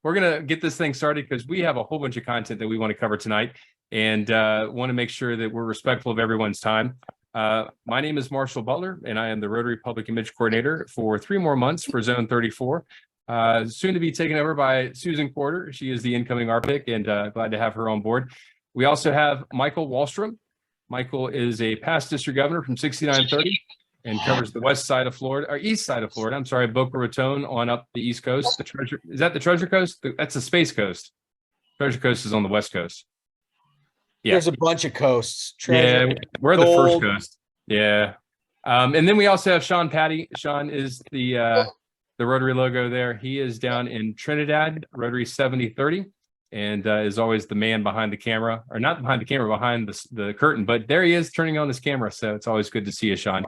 We're going to get this thing started because we have a whole bunch of content that we want to cover tonight and want to make sure that we're respectful of everyone's time. My name is Marshall Butler, and I am the Rotary Public Image Coordinator for 3 more months for Zone 34. Soon to be taken over by Susan Porter. She is the incoming RPIC, and glad to have her on board. We also have Michael Wallstrom. Michael is a past district governor from 6930 and covers the west side of Florida, or east side of Florida. I'm sorry, Boca Raton on up the east coast. The Treasure, is that the Treasure Coast? That's the Space Coast. Treasure Coast is on the west coast. Yeah. There's a bunch of coasts. Treasure, yeah, we're Gold. The first coast. Yeah. And then we also have Sean Patty. Sean is the Rotary logo there. He is down in Trinidad, Rotary 7030. And is always the man behind the camera, or not behind the camera, behind the curtain. But there he is turning on his camera. So it's always good to see you, Sean.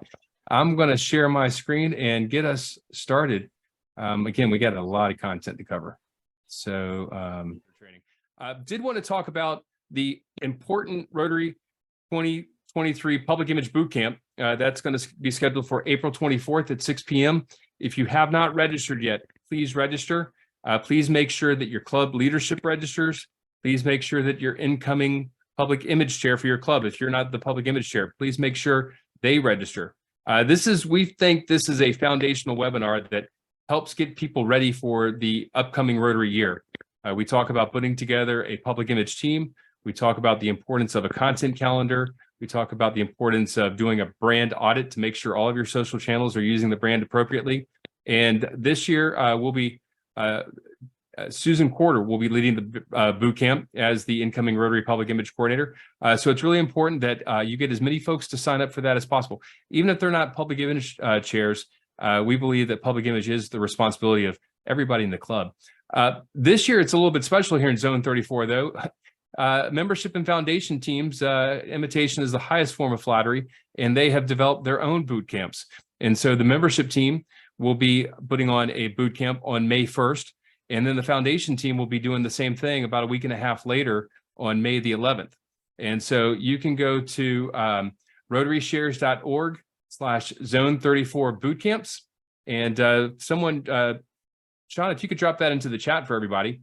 I'm going to share my screen and get us started. Again, we got a lot of content to cover. So training. Did want to talk about the important Rotary 2023 Public Image Bootcamp. That's going to be scheduled for April 24th at 6 p.m. If you have not registered yet, please register. Please make sure that your club leadership registers. Please make sure that your incoming public image chair for your club, if you're not the public image chair, please make sure they register. We think this is a foundational webinar that helps get people ready for the upcoming Rotary year. We talk about putting together a public image team. We talk about the importance of a content calendar. We talk about the importance of doing a brand audit to make sure all of your social channels are using the brand appropriately. And this year we'll be Susan Porter will be leading the boot camp as the incoming Rotary Public Image Coordinator. So it's really important that you get as many folks to sign up for that as possible. Even if they're not public image chairs, we believe that public image is the responsibility of everybody in the club. This year, it's a little bit special here in Zone 34, though. Membership and foundation teams, imitation is the highest form of flattery, and they have developed their own boot camps. And so the membership team will be putting on a boot camp on May 1st. And then the foundation team will be doing the same thing about a week and a half later on May the 11th. And so you can go to rotaryshares.org/zone34 bootcamps. And Sean, if you could drop that into the chat for everybody,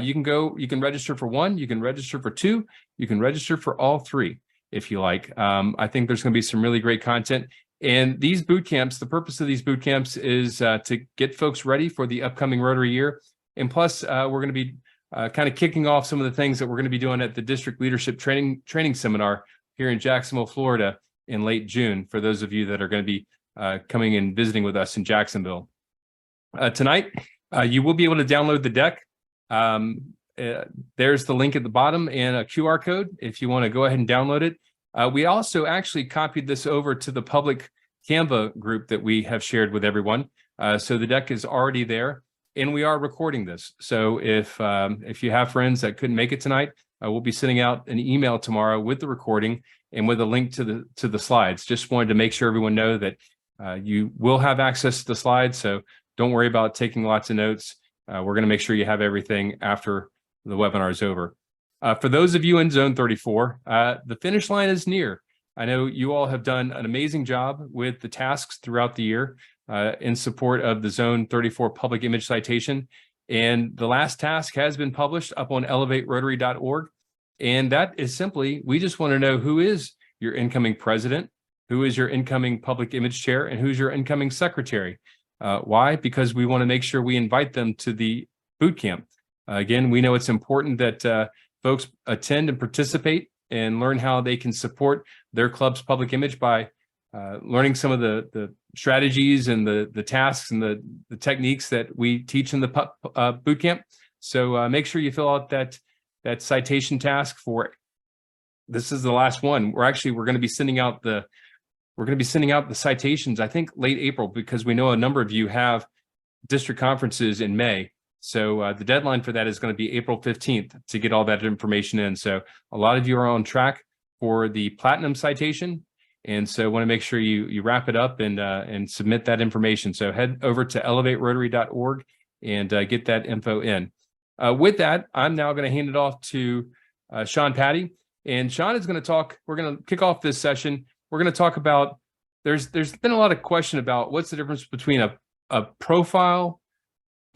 you can register for 1, you can register for 2, you can register for all 3 if you like. I think there's going to be some really great content. And these boot camps, the purpose of these boot camps is to get folks ready for the upcoming Rotary year. And plus, we're going to be kind of kicking off some of the things that we're going to be doing at the District Leadership Training Seminar here in Jacksonville, Florida in late June, for those of you that are going to be coming and visiting with us in Jacksonville. Tonight, you will be able to download the deck. There's the link at the bottom and a QR code if you want to go ahead and download it. We also actually copied this over to the public CANVA group that we have shared with everyone. So the deck is already there, and we are recording this. So if you have friends that couldn't make it tonight, we'll be sending out an email tomorrow with the recording and with a link to the slides. Just wanted to make sure everyone know that you will have access to the slides. So don't worry about taking lots of notes. We're going to make sure you have everything after the webinar is over. For those of you in Zone 34, the finish line is near. I know you all have done an amazing job with the tasks throughout the year in support of the Zone 34 Public Image Citation. And the last task has been published up on elevaterotary.org. And that is simply, we just want to know who is your incoming president, who is your incoming public image chair, and who's your incoming secretary. Why? Because we want to make sure we invite them to the boot camp. Again, we know it's important that folks attend and participate and learn how they can support their club's public image by learning some of the strategies and the tasks and the techniques that we teach in the boot camp. So make sure you fill out that citation task for. This is the last one. We're going to be sending out the citations, I think, late April, because we know a number of you have district conferences in May. So the deadline for that is going to be April 15th to get all that information in. So a lot of you are on track for the platinum citation. And so I want to make sure you wrap it up and submit that information. So head over to elevaterotary.org and get that info in. With that, I'm now going to hand it off to Sean Patty. And Sean is going to talk, we're going to kick off this session. We're going to talk about, there's been a lot of question about what's the difference between a profile,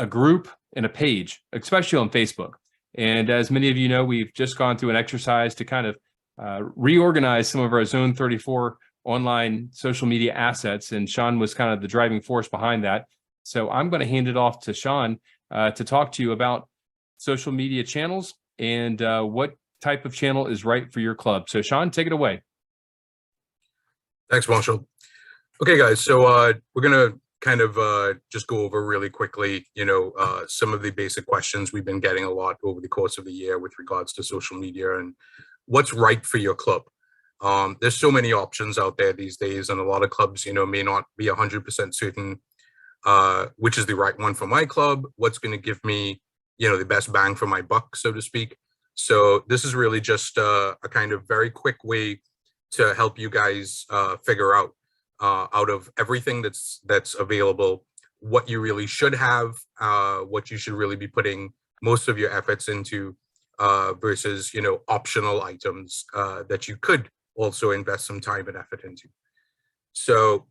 a group, in a page, especially on Facebook. And as many of you know, we've just gone through an exercise to kind of reorganize some of our Zone 34 online social media assets. And Sean was kind of the driving force behind that. So I'm going to hand it off to Sean to talk to you about social media channels and what type of channel is right for your club. So Sean, take it away. Thanks, Marshall. Okay, guys, so we're going to kind of just go over really quickly, some of the basic questions we've been getting a lot over the course of the year with regards to social media and what's right for your club. There's so many options out there these days, and a lot of clubs, may not be 100% certain which is the right one for my club, what's going to give me, the best bang for my buck, so to speak. So this is really just a kind of very quick way to help you guys figure out of everything that's available, what you really should have, what you should really be putting most of your efforts into versus, optional items that you could also invest some time and effort into. So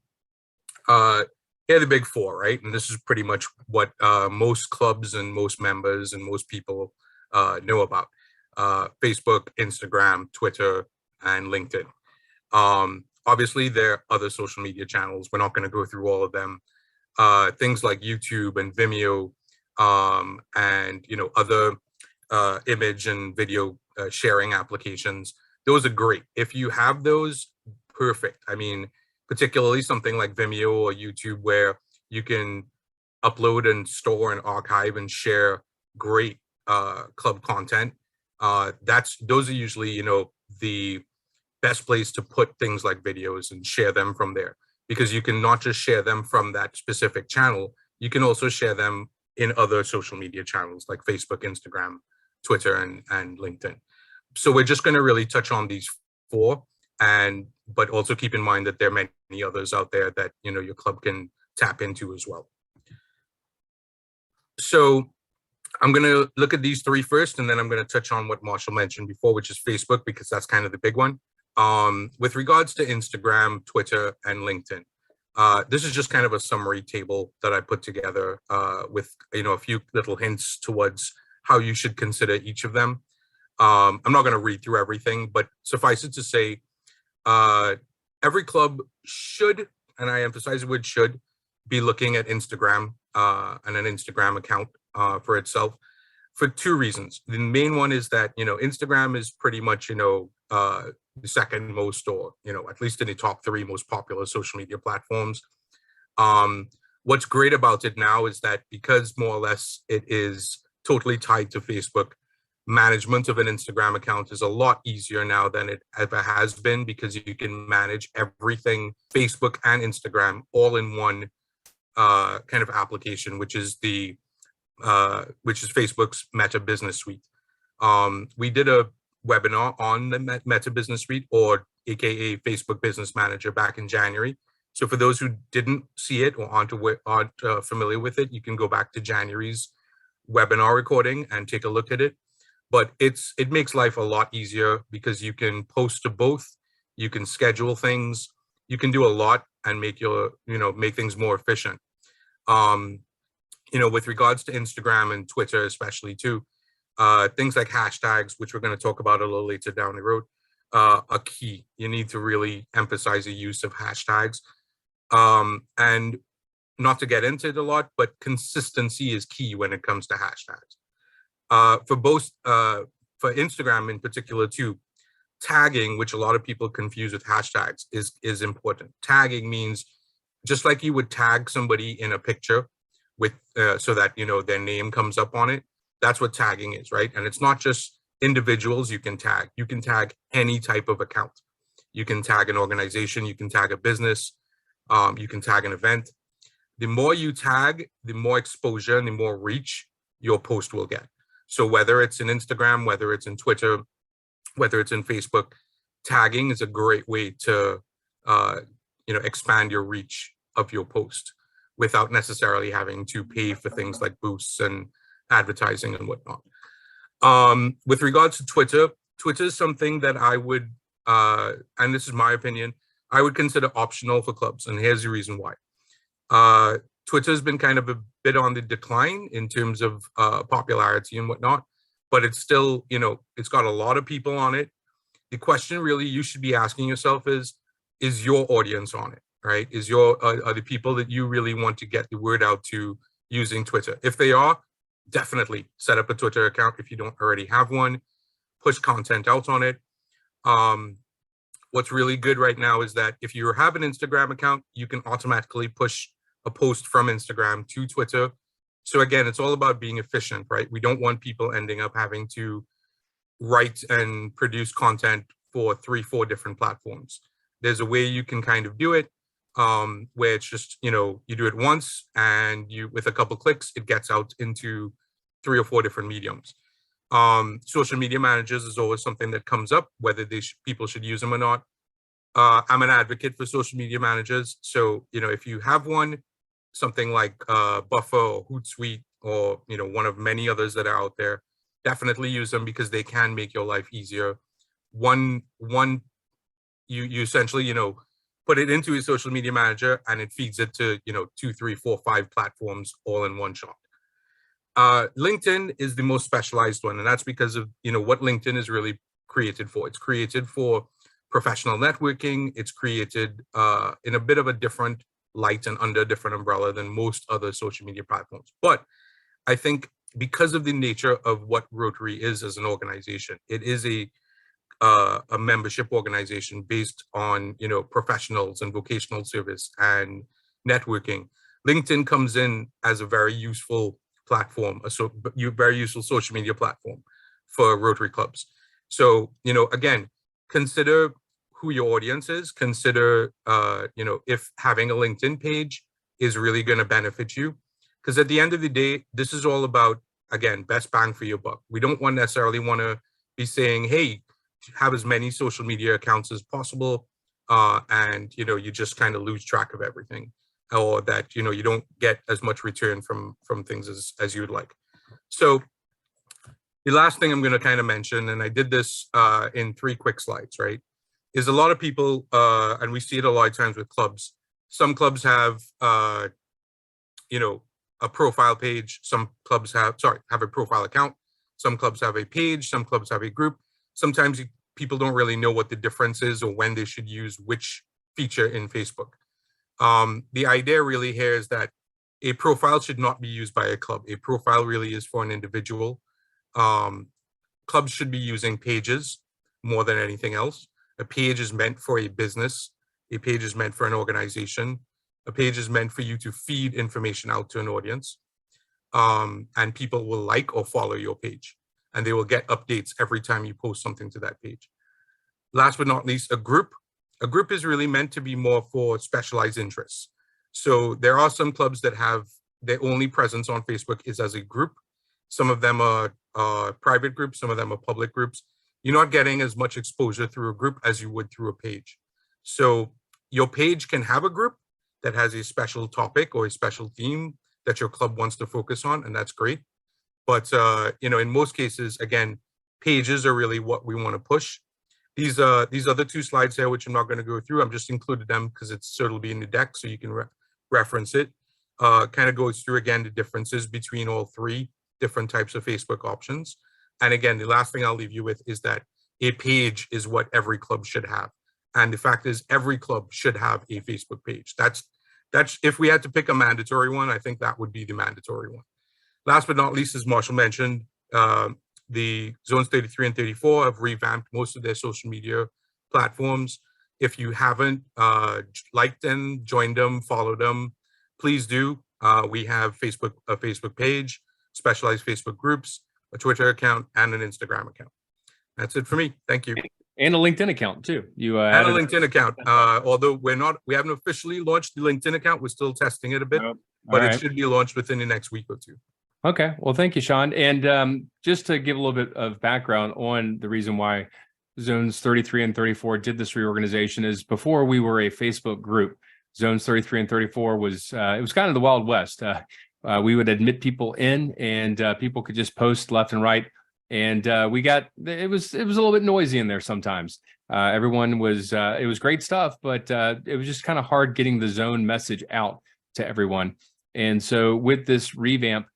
here are the big four, right? And this is pretty much what most clubs and most members and most people know about. Facebook, Instagram, Twitter, and LinkedIn. Obviously, there are other social media channels. We're not going to go through all of them. Things like YouTube and Vimeo, and other image and video sharing applications. Those are great. If you have those, perfect. I mean, particularly something like Vimeo or YouTube, where you can upload and store and archive and share great club content. Those are usually, the best place to put things like videos and share them from there, because you can not just share them from that specific channel, you can also share them in other social media channels like Facebook, Instagram, Twitter, and LinkedIn. So we're just going to really touch on these four, but also keep in mind that there are many others out there that your club can tap into as well. So I'm going to look at these three first, and then I'm going to touch on what Marshall mentioned before, which is Facebook, because that's kind of the big one. With regards to Instagram, Twitter, and LinkedIn, this is just kind of a summary table that I put together with a few little hints towards how you should consider each of them. I'm not going to read through everything, but suffice it to say, every club should, and I emphasize the word should, be looking at Instagram and an Instagram account for itself, for two reasons. The main one is that Instagram is pretty much the second most, or at least in the top three most popular social media platforms. What's great about it now is that because more or less it is totally tied to Facebook, management of an Instagram account is a lot easier now than it ever has been, because you can manage everything Facebook and Instagram all in one kind of application, which is Facebook's Meta Business Suite. We did a webinar on the Meta Business Suite, or AKA Facebook Business Manager, back in January. So for those who didn't see it or aren't familiar with it, you can go back to January's webinar recording and take a look at it. But it makes life a lot easier, because you can post to both, you can schedule things, you can do a lot and make things more efficient. With regards to Instagram and Twitter, especially too, things like hashtags, which we're going to talk about a little later down the road, are key. You need to really emphasize the use of hashtags. And not to get into it a lot, but consistency is key when it comes to hashtags. For Instagram in particular too, tagging, which a lot of people confuse with hashtags, is important. Tagging means just like you would tag somebody in a picture with so that their name comes up on it. That's what tagging is, right? And it's not just individuals you can tag. You can tag any type of account. You can tag an organization, you can tag a business, you can tag an event. The more you tag, the more exposure and the more reach your post will get. So whether it's in Instagram, whether it's in Twitter, whether it's in Facebook, tagging is a great way to expand your reach of your post without necessarily having to pay for things like boosts and advertising and whatnot. With regards to Twitter, Twitter is something that I would, and this is my opinion, I would consider optional for clubs. And here's the reason why. Twitter's been kind of a bit on the decline in terms of popularity and whatnot, but it's still, you know, it's got a lot of people on it. The question really you should be asking yourself is your audience on it, right? Are the people that you really want to get the word out to using Twitter? If they are, definitely set up a Twitter account if you don't already have one. Push content out on it. What's really good right now is that if you have an Instagram account, you can automatically push a post from Instagram to Twitter. So again, it's all about being efficient, right? We don't want people ending up having to write and produce content for 3-4 different platforms. There's a way you can kind of do it where it's just, you know, you do it once and you, with a couple clicks, it gets out into 3 or 4 different mediums. Social media managers is always something that comes up, whether people should use them or not. I'm an advocate for social media managers. So, you know, if you have one, something like Buffer or Hootsuite, or, you know, one of many others that are out there, definitely use them because they can make your life easier. You essentially, you know, put it into a social media manager and it feeds it to, you know, 2, 3, 4, 5 platforms all in one shot. LinkedIn is the most specialized one, and that's because of, you know, what LinkedIn is really created for. It's created for professional networking. It's created in a bit of a different light and under a different umbrella than most other social media platforms. But I think because of the nature of what Rotary is as an organization, it is a membership organization based on, you know, professionals and vocational service and networking. LinkedIn comes in as a very useful platform, very useful social media platform for Rotary clubs. So, you know, again, consider who your audience is. Consider, you know, if having a LinkedIn page is really going to benefit you. Because at the end of the day, this is all about, again, best bang for your buck. We don't necessarily want to be saying, hey, have as many social media accounts as possible. And, you know, you just kind of lose track of everything, or that, you know, you don't get as much return from things as you would like. So the last thing I'm going to kind of mention, and I did this in 3 quick slides, right, is a lot of people, and we see it a lot of times with clubs. Some clubs have, you know, a profile page. Some clubs have a profile account. Some clubs have a page. Some clubs have a group. Sometimes people don't really know what the difference is or when they should use which feature in Facebook. The idea really here is that a profile should not be used by a club. A profile really is for an individual. Clubs should be using pages more than anything else. A page is meant for a business. A page is meant for an organization. A page is meant for you to feed information out to an audience. And people will like or follow your page, and they will get updates every time you post something to that page. Last but not least, a group. A group is really meant to be more for specialized interests. So there are some clubs that have their only presence on Facebook is as a group. Some of them are private groups, some of them are public groups. You're not getting as much exposure through a group as you would through a page. So your page can have a group that has a special topic or a special theme that your club wants to focus on, and that's great. But you know, in most cases, again, pages are really what we want to push. These other 2 slides here, which I'm not going to go through, I'm just included them because it's certainly in the deck, so you can reference it. Kind of goes through again the differences between all 3 different types of Facebook options. And again, the last thing I'll leave you with is that a page is what every club should have. And the fact is, every club should have a Facebook page. That's if we had to pick a mandatory one, I think that would be the mandatory one. Last but not least, as Marshall mentioned, the zones 33 and 34 have revamped most of their social media platforms. If you haven't liked them, joined them, followed them, please do. We have a Facebook page, specialized Facebook groups, a Twitter account, and an Instagram account. That's it for me. Thank you. And a LinkedIn account too. You and a LinkedIn account. Although we haven't officially launched the LinkedIn account, we're still testing it a bit, but it should be launched within the next week or 2. Okay, well, thank you, Sean. And just to give a little bit of background on the reason why zones 33 and 34 did this reorganization is before we were a Facebook group. Zones 33 and 34 was it was kind of the Wild West. We would admit people in, and people could just post left and right. And it was a little bit noisy in there sometimes. Everyone was it was great stuff, but it was just kind of hard getting the zone message out to everyone. And so with this revamp,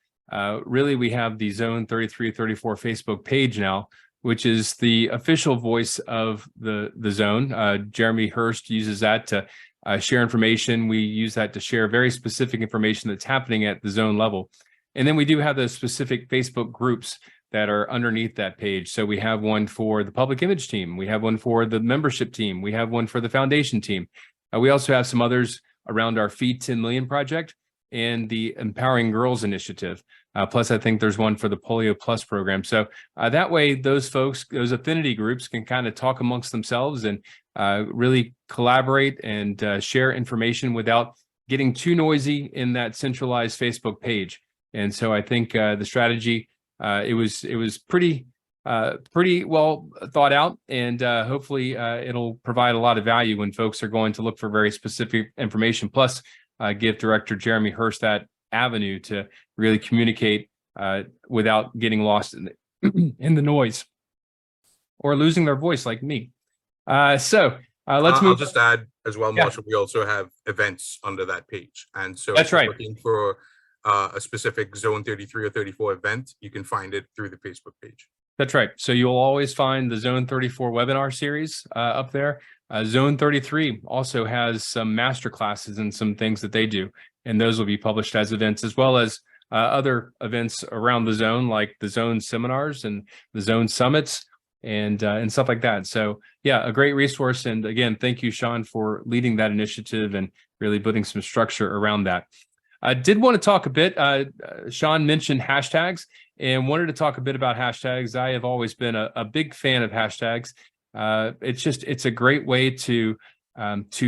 really we have the Zone 3334 Facebook page now, which is the official voice of the zone. Jeremy Hurst uses that to share information. We use that to share very specific information that's happening at the zone level. And then we do have those specific Facebook groups that are underneath that page. So we have one for the public image team. We have one for the membership team. We have one for the foundation team. We also have some others around our Feed 10 Million project and the Empowering Girls Initiative. Plus, I think there's one for the Polio Plus program. So that way, those folks, those affinity groups can kind of talk amongst themselves and really collaborate and share information without getting too noisy in that centralized Facebook page. And so I think the strategy, it was pretty well thought out, and hopefully it'll provide a lot of value when folks are going to look for very specific information. Plus, give Director Jeremy Hurst that avenue to really communicate without getting lost in the noise or losing their voice like me. Let's move. I'll just add as well, Marshall, Yeah. we also have events under that page. And so That's if you're right. looking for a specific Zone 33 or 34 event, you can find it through the Facebook page. That's right. So you'll always find the Zone 34 webinar series up there. Zone 33 also has some master classes and some things that they do, and those will be published as events, as well as other events around the zone, like the zone seminars and the zone summits and stuff like that. So yeah, a great resource. And again, thank you, Sean, for leading that initiative and really putting some structure around that. I did want to talk a bit. Sean mentioned hashtags and wanted to talk a bit about hashtags. I have always been a big fan of hashtags. It's a great way to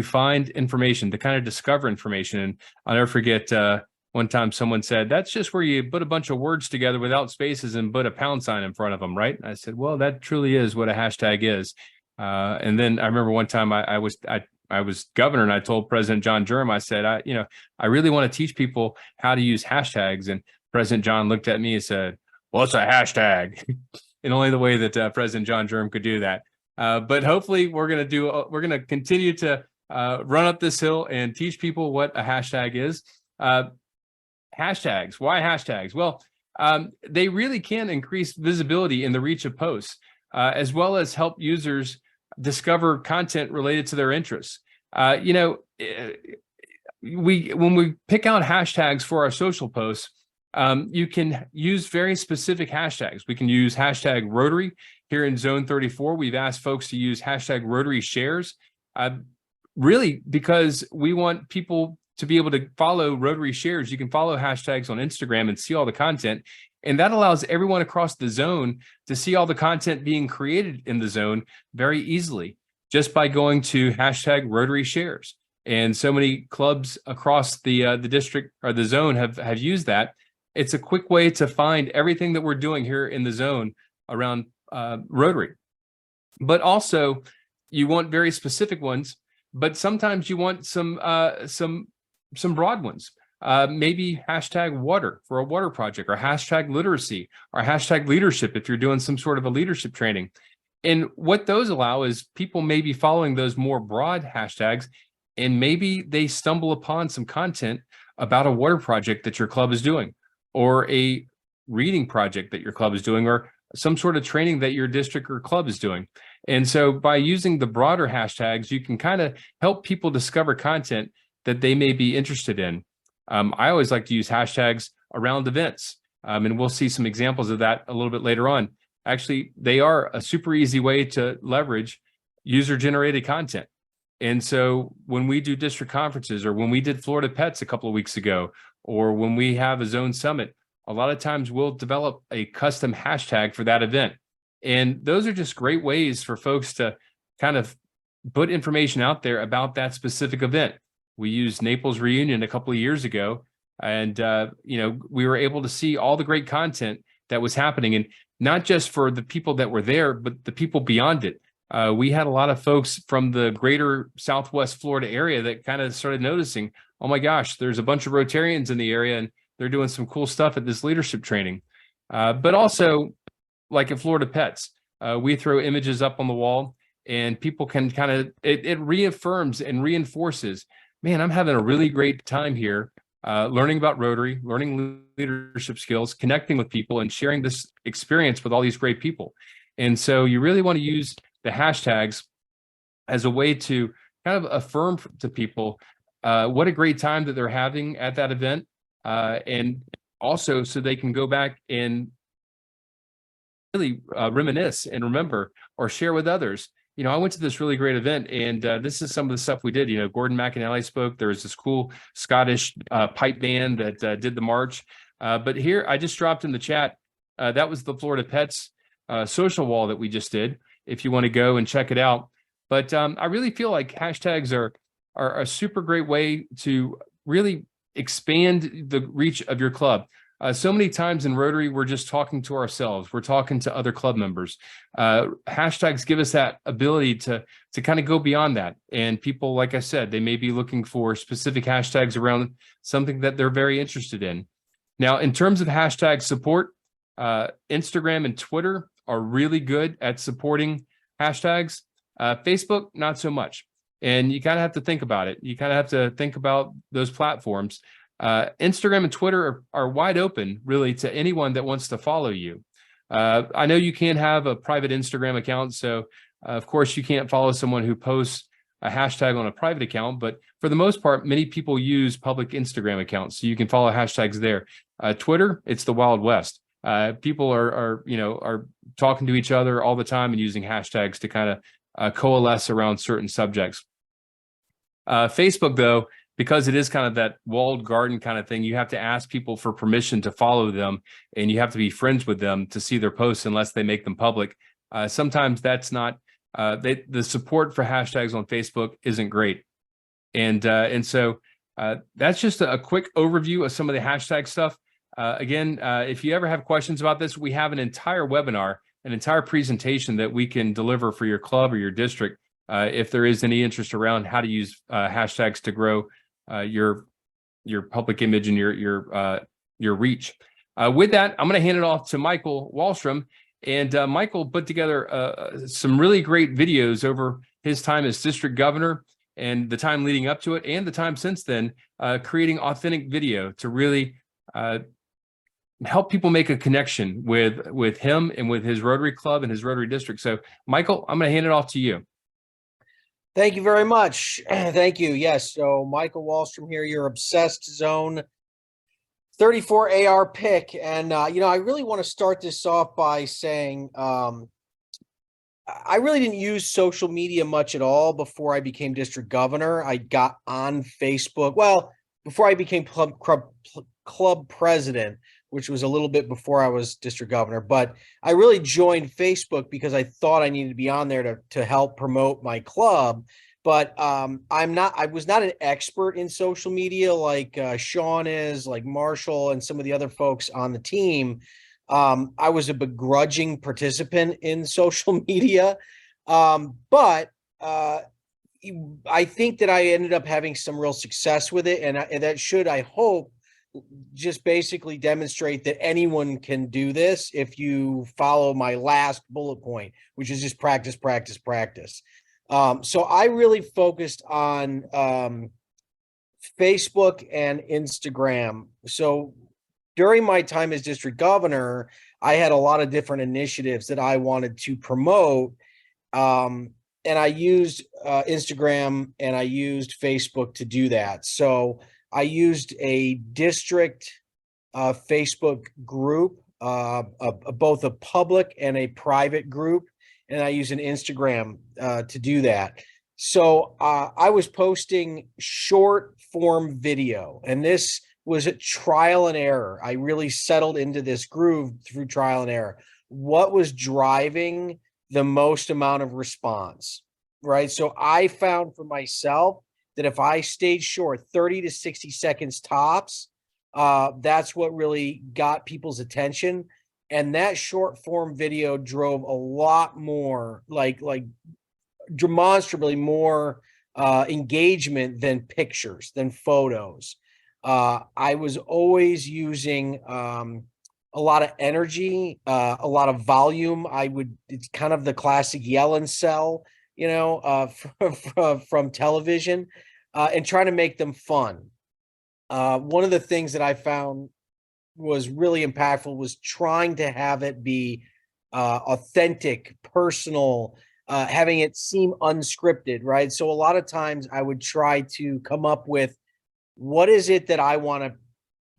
find information, to kind of discover information. And I'll never forget one time someone said, that's just where you put a bunch of words together without spaces and put a pound sign in front of them, right? And I said, well, that truly is what a hashtag is. And then I remember one time I was governor, and I told President John Durham, I said, I really want to teach people how to use hashtags. And President John looked at me and said, well, it's a hashtag. And only the way that President John Durham could do that. But hopefully we're going to continue to run up this hill and teach people what a hashtag is. Hashtags. Why hashtags? Well, they really can increase visibility in the reach of posts, as well as help users discover content related to their interests. When we pick out hashtags for our social posts, you can use very specific hashtags. We can use hashtag Rotary. Here in Zone 34, we've asked folks to use hashtag Rotary shares, really because we want people to be able to follow Rotary shares. You can follow hashtags on Instagram and see all the content. And that allows everyone across the zone to see all the content being created in the zone very easily, just by going to hashtag Rotary shares. And so many clubs across the district or the zone have used that. It's a quick way to find everything that we're doing here in the zone around Rotary. But also, you want very specific ones, but sometimes you want some broad ones. Maybe hashtag water for a water project, or hashtag literacy, or hashtag leadership if you're doing some sort of a leadership training. And what those allow is people may be following those more broad hashtags, and maybe they stumble upon some content about a water project that your club is doing, or a reading project that your club is doing, or some sort of training that your district or club is doing. And so by using the broader hashtags, you can kind of help people discover content that they may be interested in. I always like to use hashtags around events, and we'll see some examples of that a little bit later on. Actually, they are a super easy way to leverage user-generated content. And so when we do district conferences, or when we did Florida Pets a couple of weeks ago, or when we have a zone summit, a lot of times we'll develop a custom hashtag for that event. And those are just great ways for folks to kind of put information out there about that specific event. We used Naples Reunion a couple of years ago, and we were able to see all the great content that was happening, and not just for the people that were there, but the people beyond it. We had a lot of folks from the greater Southwest Florida area that kind of started noticing, oh my gosh, there's a bunch of Rotarians in the area, and they're doing some cool stuff at this leadership training. But also, like at Florida Pets, we throw images up on the wall, and people can kind of, it reaffirms and reinforces, man, I'm having a really great time here learning about Rotary, learning leadership skills, connecting with people, and sharing this experience with all these great people. And so you really want to use the hashtags as a way to kind of affirm to people what a great time that they're having at that event. And also so they can go back and really reminisce and remember or share with others. I went to this really great event, and this is some of the stuff we did. Gordon McAnally spoke. There was this cool Scottish pipe band that did the march. But here, I just dropped in the chat, that was the Florida Pets social wall that we just did, if you want to go and check it out. But I really feel like hashtags are a super great way to really expand the reach of your club. So many times in Rotary, we're just talking to ourselves. We're talking to other club members. Hashtags give us that ability to kind of go beyond that. And people, like I said, they may be looking for specific hashtags around something that they're very interested in. Now, in terms of hashtag support, Instagram and Twitter are really good at supporting hashtags. Facebook, not so much. And you kind of have to think about it. You kind of have to think about those platforms. Instagram and Twitter are wide open, really, to anyone that wants to follow you. I know you can have a private Instagram account, so of course you can't follow someone who posts a hashtag on a private account, but for the most part, many people use public Instagram accounts, so you can follow hashtags there. Twitter, it's the Wild West. People are talking to each other all the time and using hashtags to kind of coalesce around certain subjects. Facebook, though, because it is kind of that walled garden kind of thing, you have to ask people for permission to follow them, and you have to be friends with them to see their posts unless they make them public. Sometimes that's not, the support for hashtags on Facebook isn't great. And so that's just a quick overview of some of the hashtag stuff. Again, if you ever have questions about this, we have an entire webinar, an entire presentation that we can deliver for your club or your district if there is any interest around how to use hashtags to grow your public image and your reach. With that, I'm going to hand it off to Michael Wallstrom, and Michael put together some really great videos over his time as district governor and the time leading up to it and the time since then, creating authentic video to really help people make a connection with him and with his Rotary Club and his Rotary District. So, Michael, I'm going to hand it off to you. Thank you very much. Thank you. Yes. So Michael Wallstrom here, your Obsessed Zone 34 AR pick. And, I really want to start this off by saying I really didn't use social media much at all before I became district governor. I got on Facebook. Well, before I became club president, which was a little bit before I was district governor, but I really joined Facebook because I thought I needed to be on there to help promote my club. But I was not an expert in social media like Sean is, like Marshall and some of the other folks on the team. I was a begrudging participant in social media. But I think that I ended up having some real success with it. And that should, I hope, just basically demonstrate that anyone can do this if you follow my last bullet point, which is just practice, practice, practice. So I really focused on Facebook and Instagram. So during my time as district governor, I had a lot of different initiatives that I wanted to promote. And I used Instagram and I used Facebook to do that. So I used a district Facebook group, both a public and a private group, and I use an Instagram to do that. So I was posting short form video, and this was a trial and error. I really settled into this groove through trial and error. What was driving the most amount of response, right? So I found for myself that if I stayed short, 30 to 60 seconds tops, that's what really got people's attention. And that short form video drove a lot more, like demonstrably more engagement than pictures, than photos. I was always using a lot of energy, a lot of volume. It's kind of the classic yell and sell, from television, and trying to make them fun. one of the things that I found was really impactful was trying to have it be authentic, personal, having it seem unscripted, right? So a lot of times I would try to come up with what is it that I want to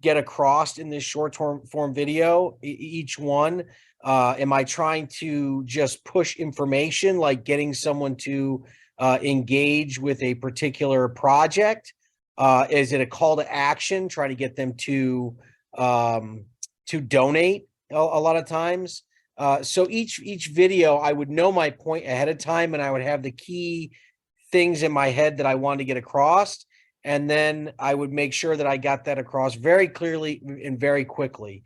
get across in this short form video, each one. Am I trying to just push information, like getting someone to engage with a particular project? Is it a call to action, try to get them to donate a lot of times? So each video, I would know my point ahead of time, and I would have the key things in my head that I wanted to get across. And then I would make sure that I got that across very clearly and very quickly.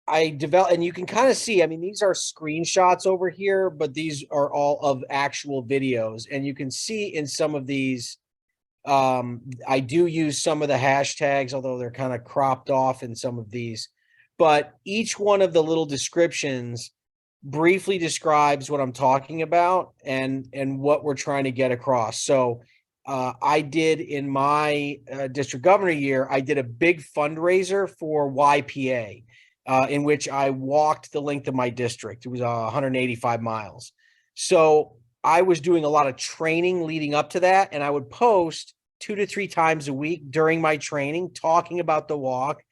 I developed, and you can kind of see, I mean, these are screenshots over here, but these are all of actual videos. And you can see in some of these, I do use some of the hashtags, although they're kind of cropped off in some of these. But each one of the little descriptions briefly describes what I'm talking about and what we're trying to get across. So I did in my district governor year, I did a big fundraiser for YPA, in which I walked the length of my district. It was 185 miles. So I was doing a lot of training leading up to that, and I would post 2 to 3 times a week during my training, talking about the walk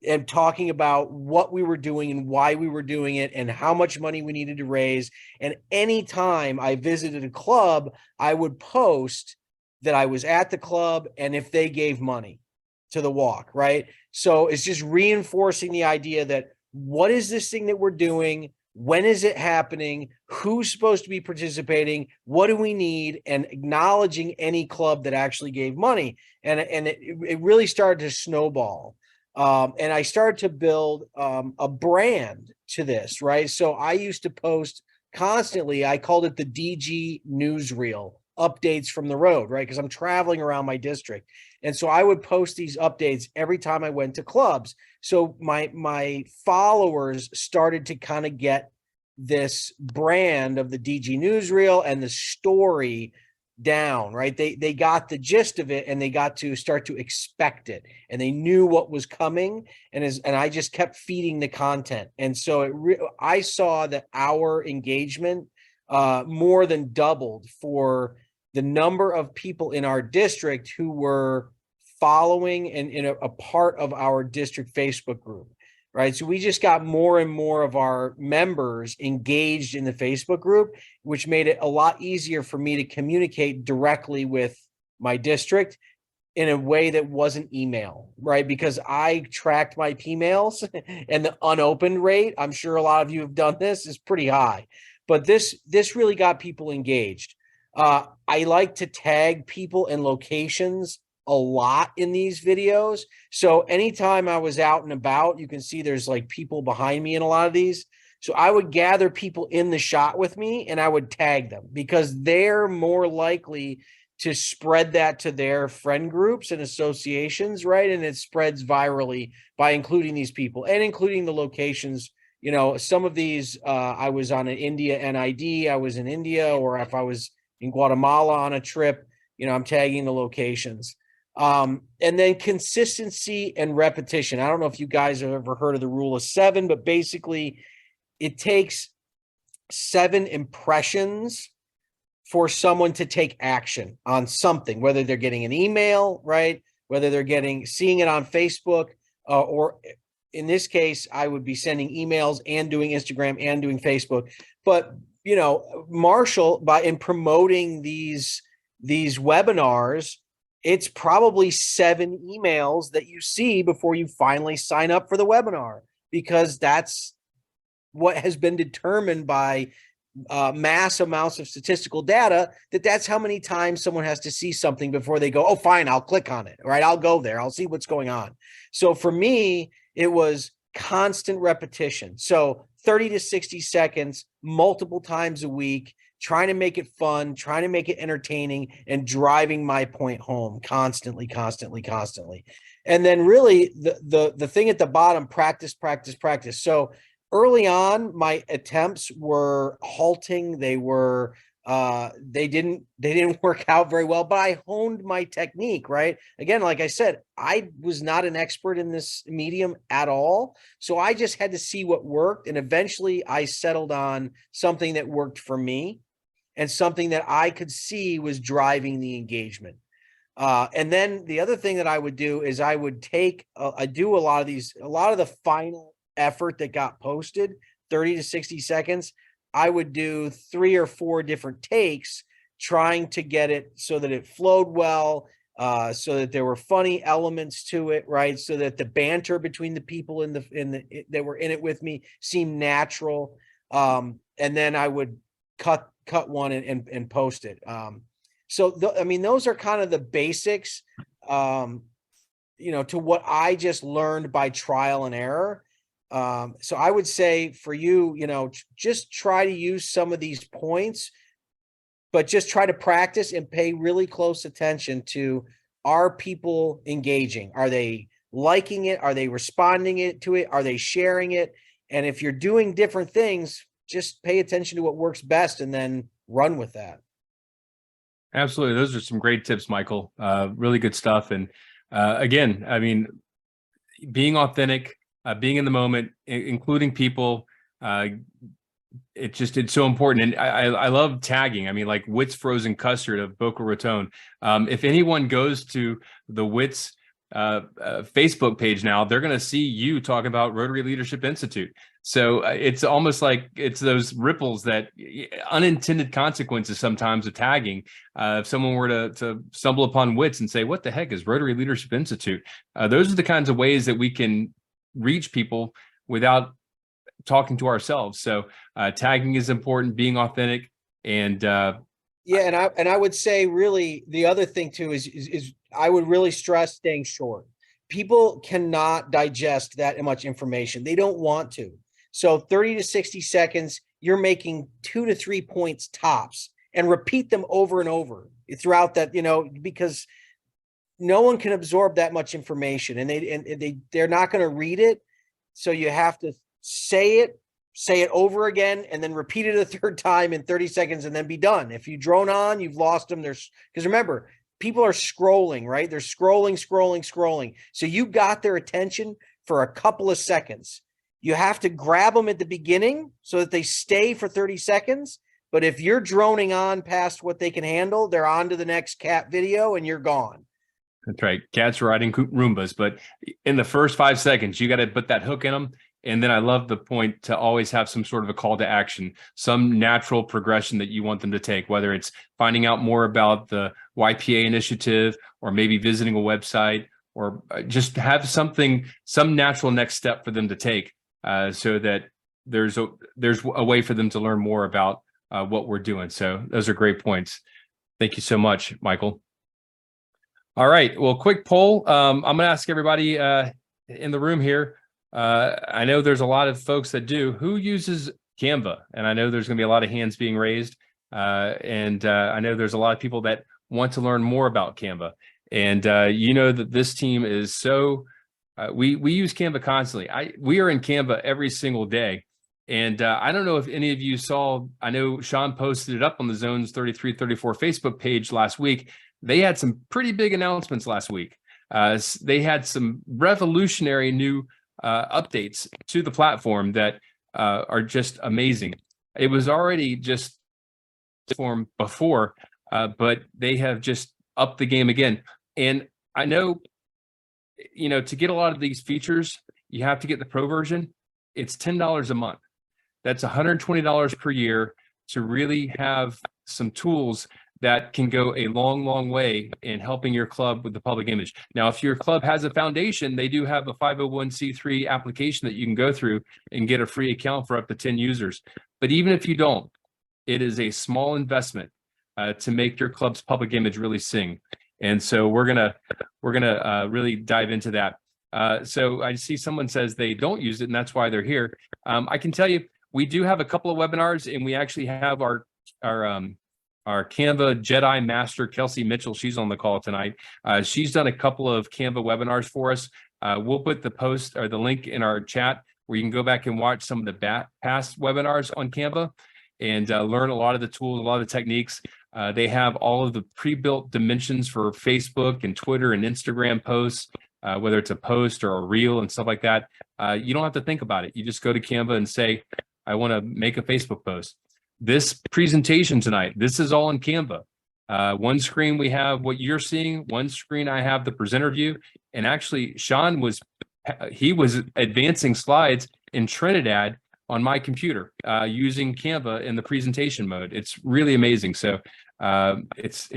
and talking about what we were doing and why we were doing it and how much money we needed to raise. And anytime I visited a club, I would post that I was at the club and if they gave money to the walk, right? So it's just reinforcing the idea that what is this thing that we're doing? When is it happening? Who's supposed to be participating? What do we need? And acknowledging any club that actually gave money. And it really started to snowball. And I started to build a brand to this, right? So I used to post constantly. I called it the DG newsreel, updates from the road, right? Because I'm traveling around my district. And so I would post these updates every time I went to clubs. So my followers started to kind of get this brand of the DG newsreel and the story down, right? They got the gist of it and they got to start to expect it and they knew what was coming. And I just kept feeding the content. And so I saw that our engagement more than doubled for the number of people in our district who were following and in a part of our district Facebook group, right? So we just got more and more of our members engaged in the Facebook group, which made it a lot easier for me to communicate directly with my district in a way that wasn't email, right? Because I tracked my emails and the unopened rate, I'm sure a lot of you have done this, is pretty high. But this really got people engaged. I like to tag people and locations a lot in these videos. So anytime I was out and about, you can see there's like people behind me in a lot of these. So I would gather people in the shot with me and I would tag them because they're more likely to spread that to their friend groups and associations, right? And it spreads virally by including these people and including the locations. You know, some of these, I was on an India NID, I was in India, or if I was in Guatemala on a trip, you know, I'm tagging the locations. And then consistency and repetition. I don't know if you guys have ever heard of the rule of 7, but basically it takes 7 impressions for someone to take action on something, whether they're getting an email, right? Whether they're seeing it on Facebook, or in this case, I would be sending emails and doing Instagram and doing Facebook. But, you know, Marshall, in promoting these webinars, it's probably 7 emails that you see before you finally sign up for the webinar, because that's what has been determined by mass amounts of statistical data, that's how many times someone has to see something before they go, oh, fine, I'll click on it, right? I'll go there. I'll see what's going on. So for me, it was constant repetition. So 30 to 60 seconds, multiple times a week, trying to make it fun, trying to make it entertaining, and driving my point home constantly. And then really the thing at the bottom, practice. So early on, my attempts were halting. They were They didn't work out very well, but I honed my technique, right? Again, like I said, I was not an expert in this medium at all. So I just had to see what worked. And eventually I settled on something that worked for me and something that I could see was driving the engagement. And then the other thing that I would do is I would I do a lot of the final effort that got posted, 30 to 60 seconds. I would do 3 or 4 different takes trying to get it so that it flowed well, so that there were funny elements to it, right? So that the banter between the people that were in it with me seemed natural. And then I would cut one and post it. I mean, those are kind of the basics, to what I just learned by trial and error. So I would say for you, just try to use some of these points, but just try to practice and pay really close attention to, are people engaging? Are they liking it? Are they responding to it? Are they sharing it? And if you're doing different things, just pay attention to what works best and then run with that. Absolutely. Those are some great tips, Michael. Really good stuff. And again, I mean, being authentic, being in the moment, including people, it's so important. And I love tagging. I mean, like Wits Frozen Custard of Boca Raton. If anyone goes to the Wits Facebook page now, they're going to see you talking about Rotary Leadership Institute. So it's almost like it's those ripples, that unintended consequences sometimes of tagging. If someone were to stumble upon Wits and say, what the heck is Rotary Leadership Institute? Those are the kinds of ways that we can reach people without talking to ourselves. So tagging is important, being authentic, and yeah, and I would say really the other thing too is I would really stress staying short. People cannot digest that much information. They don't want to. So 30 to 60 seconds, you're making 2 to 3 points tops, and repeat them over and over throughout that, because no one can absorb that much information, and they're not going to read it. So you have to say it over again, and then repeat it a third time in 30 seconds, and then be done. If you drone on, you've lost them. Because remember, people are scrolling, right? They're scrolling. So you got their attention for a couple of seconds. You have to grab them at the beginning so that they stay for 30 seconds. But if you're droning on past what they can handle, they're on to the next cat video and you're gone. That's right. Cats riding Roombas. But in the first 5 seconds, you got to put that hook in them. And then I love the point to always have some sort of a call to action, some natural progression that you want them to take, whether it's finding out more about the YPA initiative, or maybe visiting a website, or just have some natural next step for them to take, so that there's a way for them to learn more about what we're doing. So those are great points. Thank you so much, Michael. All right. Well, quick poll. I'm going to ask everybody in the room here. I know there's a lot of folks that do. Who uses CANVA? And I know there's going to be a lot of hands being raised. And I know there's a lot of people that want to learn more about CANVA. And that this team is so, we use CANVA constantly. We are in CANVA every single day. And I don't know if any of you saw, I know Sean posted it up on the Zones 3334 Facebook page last week. They had some pretty big announcements last week. They had some revolutionary new updates to the platform that are just amazing. It was already just form before, but they have just upped the game again. And I know, to get a lot of these features, you have to get the pro version. It's $10 a month. That's $120 per year to really have some tools that can go a long, long way in helping your club with the public image. Now, if your club has a foundation, they do have a 501c3 application that you can go through and get a free account for up to 10 users. But even if you don't, it is a small investment to make your club's public image really sing. And so we're gonna really dive into that. So I see someone says they don't use it, and that's why they're here. I can tell you, we do have a couple of webinars, and we actually have our CANVA Jedi Master, Kelsey Mitchell. She's on the call tonight. She's done a couple of CANVA webinars for us. We'll put the post or the link in our chat where you can go back and watch some of the past webinars on CANVA. and learn a lot of the tools, a lot of the techniques. They have all of the pre-built dimensions for Facebook and Twitter and Instagram posts, whether it's a post or a reel and stuff like that. You don't have to think about it. You just go to Canva and say, I want to make a Facebook post. This presentation tonight, this is all in Canva. One screen we have what you're seeing, one screen I have the presenter view, and actually Sean was advancing slides in Trinidad on my computer using Canva in the presentation mode. It's really amazing. So let's go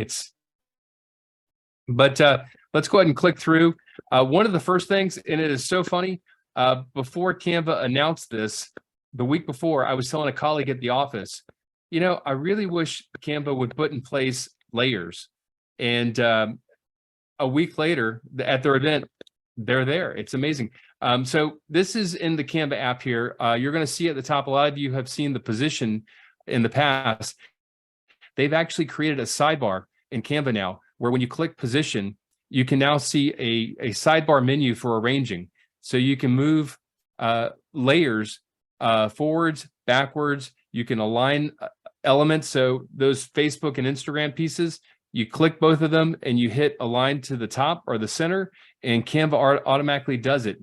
ahead and click through. One of the first things, and it is so funny, before Canva announced this, the week before, I was telling a colleague at the office, you know, I really wish Canva would put in place layers. And a week later at their event, they're there. It's amazing. So this is in the Canva app here. You're going to see at the top, a lot of you have seen the position in the past. They've actually created a sidebar in Canva now, where when you click position, you can now see a sidebar menu for arranging. So you can move layers forwards, backwards. You can align elements. So those Facebook and Instagram pieces, you click both of them and you hit align to the top or the center, and Canva automatically does it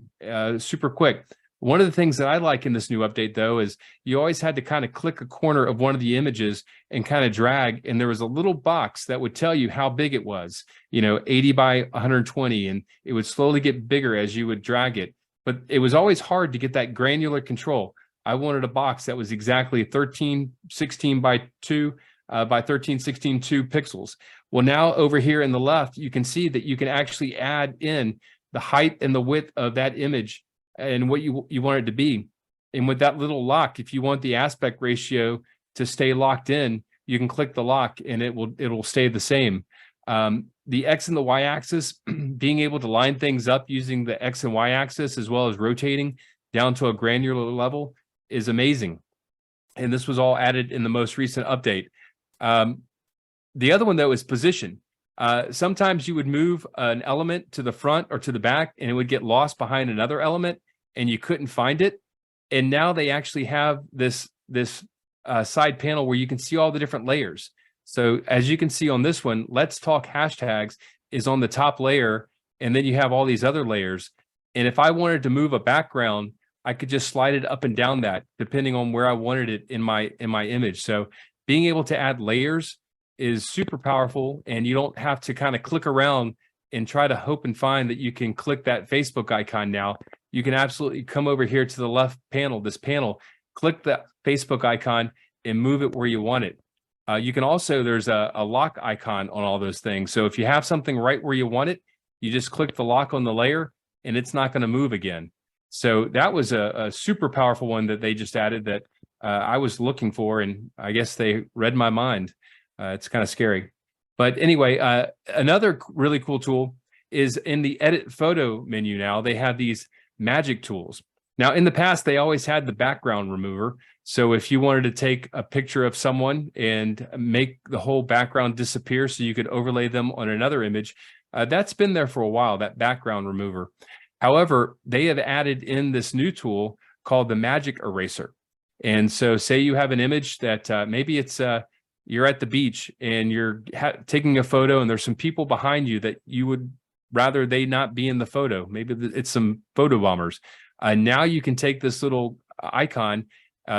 super quick. One of the things that I like in this new update, though, is you always had to kind of click a corner of one of the images and kind of drag, and there was a little box that would tell you how big it was, you know, 80 by 120, and it would slowly get bigger as you would drag it. But it was always hard to get that granular control. I wanted a box that was exactly 1316 by 2 by 1316 2 pixels. Well, now over here in the left, you can see that you can actually add in the height and the width of that image and what you want it to be. And with that little lock, if you want the aspect ratio to stay locked in, you can click the lock and it'll stay the same. The X and the Y axis, being able to line things up using the X and Y axis, as well as rotating down to a granular level, is amazing. And this was all added in the most recent update. The other one, though, is position. Sometimes you would move an element to the front or to the back, and it would get lost behind another element, and you couldn't find it. And now they actually have this side panel where you can see all the different layers. So as you can see on this one, Let's Talk Hashtags is on the top layer, and then you have all these other layers. And if I wanted to move a background, I could just slide it up and down that, depending on where I wanted it in my image. So being able to add layers is super powerful, and you don't have to kind of click around and try to hope and find that you can click that Facebook icon now. You can absolutely come over here to the left panel, this panel, click the Facebook icon and move it where you want it. You can also, there's a lock icon on all those things. So if you have something right where you want it, you just click the lock on the layer and it's not going to move again. So that was a super powerful one that they just added that I was looking for, and I guess they read my mind. It's kind of scary. But anyway, another really cool tool is in the edit photo menu. Now they have these magic tools. Now in the past, they always had the background remover. So if you wanted to take a picture of someone and make the whole background disappear so you could overlay them on another image, that's been there for a while, that background remover. However, they have added in this new tool called the magic eraser. And so say you have an image that maybe it's you're at the beach and you're taking a photo and there's some people behind you that you would rather they not be in the photo. Maybe it's some photo bombers. Now you can take this little icon,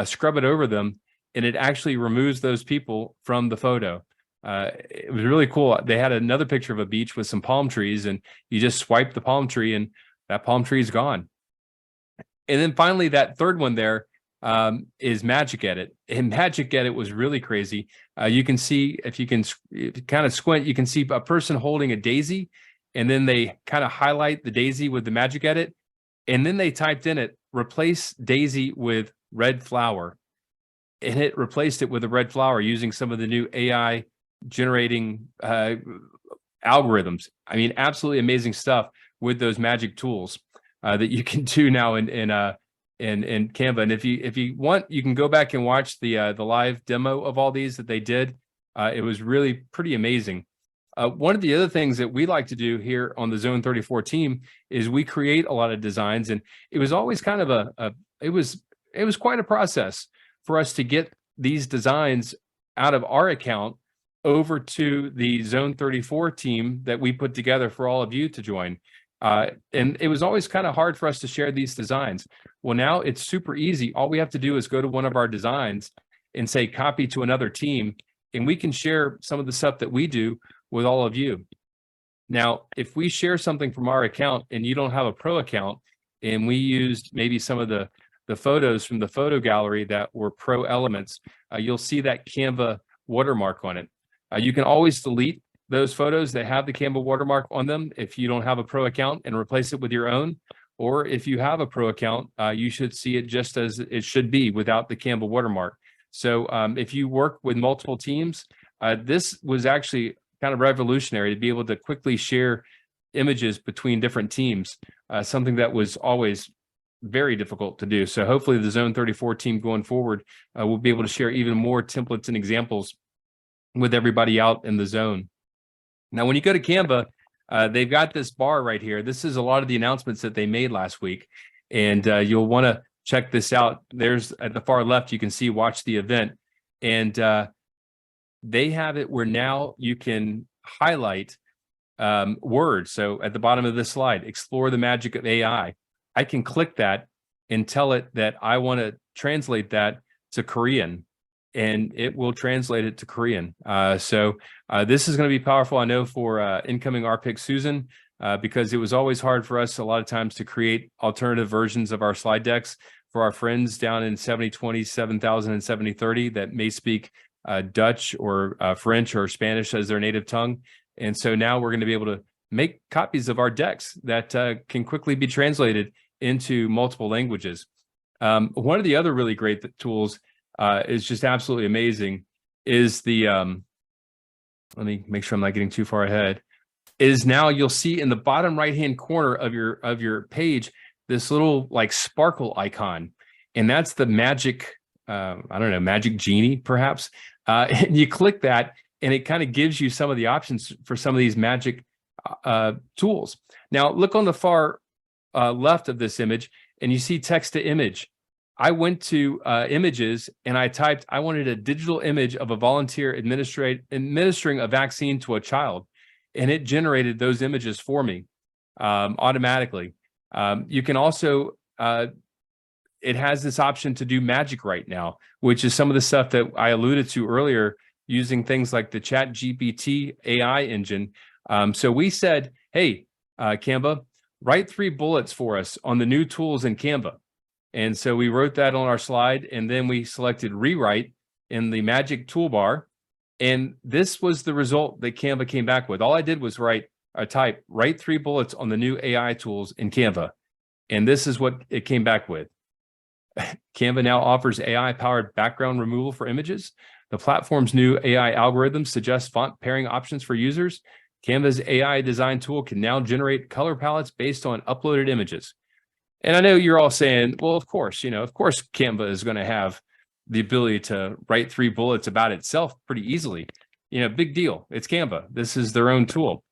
scrub it over them, and it actually removes those people from the photo. It was really cool. They had another picture of a beach with some palm trees, and you just swipe the palm tree and that palm tree is gone. And then finally, that third one there is Magic Edit. And Magic Edit was really crazy. You can see, if you kind of squint, you can see a person holding a daisy, and then they kind of highlight the daisy with the Magic Edit. And then they typed in it, replace daisy with red flower. And it replaced it with a red flower using some of the new AI generating algorithms. I mean, absolutely amazing stuff with those magic tools that you can do now in Canva. And if you want, you can go back and watch the live demo of all these that they did. It was really pretty amazing. One of the other things that we like to do here on the Zone 34 team is we create a lot of designs, and it was always kind of it was quite a process for us to get these designs out of our account over to the Zone 34 team that we put together for all of you to join. And it was always kind of hard for us to share these designs. Well, now it's super easy. All we have to do is go to one of our designs and say copy to another team, and we can share some of the stuff that we do with all of you. Now, if we share something from our account and you don't have a pro account, and we used maybe some of the photos from the photo gallery that were pro elements, you'll see that Canva watermark on it. You can always delete those photos that have the Canva watermark on them if you don't have a pro account and replace it with your own. Or if you have a pro account, you should see it just as it should be without the Canva watermark. So if you work with multiple teams, this was actually kind of revolutionary to be able to quickly share images between different teams, something that was always very difficult to do. So hopefully the Zone 34 team going forward will be able to share even more templates and examples with everybody out in the zone. Now, when you go to Canva, they've got this bar right here. This is a lot of the announcements that they made last week, and you'll want to check this out. There's at the far left, you can see watch the event, and they have it where now you can highlight words. So at the bottom of this slide, explore the magic of AI. I can click that and tell it that I want to translate that to Korean, and it will translate it to Korean. So this is going to be powerful, I know, for incoming RPIC Susan, because it was always hard for us a lot of times to create alternative versions of our slide decks for our friends down in 7020, 7000, and 7030 that may speak Dutch or French or Spanish as their native tongue. And so now we're going to be able to make copies of our decks that can quickly be translated into multiple languages. One of the other really great tools is just absolutely amazing is the, let me make sure I'm not getting too far ahead, is now you'll see in the bottom right-hand corner of your page, this little like sparkle icon. And that's the magic, I don't know, magic genie perhaps. And you click that and it kind of gives you some of the options for some of these magic tools. Now look on the far left of this image and you see text to image. I went to images and I typed, I wanted a digital image of a volunteer administering a vaccine to a child. And it generated those images for me automatically. You can also, it has this option to do magic right now, which is some of the stuff that I alluded to earlier using things like the ChatGPT AI engine. So we said, hey, Canva, write 3 bullets for us on the new tools in Canva. And so we wrote that on our slide, and then we selected rewrite in the magic toolbar. And this was the result that Canva came back with. All I did was type, write 3 bullets on the new AI tools in Canva. And this is what it came back with. Canva now offers AI-powered background removal for images. The platform's new AI algorithms suggest font pairing options for users. Canva's AI design tool can now generate color palettes based on uploaded images. And I know you're all saying, well, of course, of course, Canva is going to have the ability to write 3 bullets about itself pretty easily. Big deal. It's Canva. This is their own tool.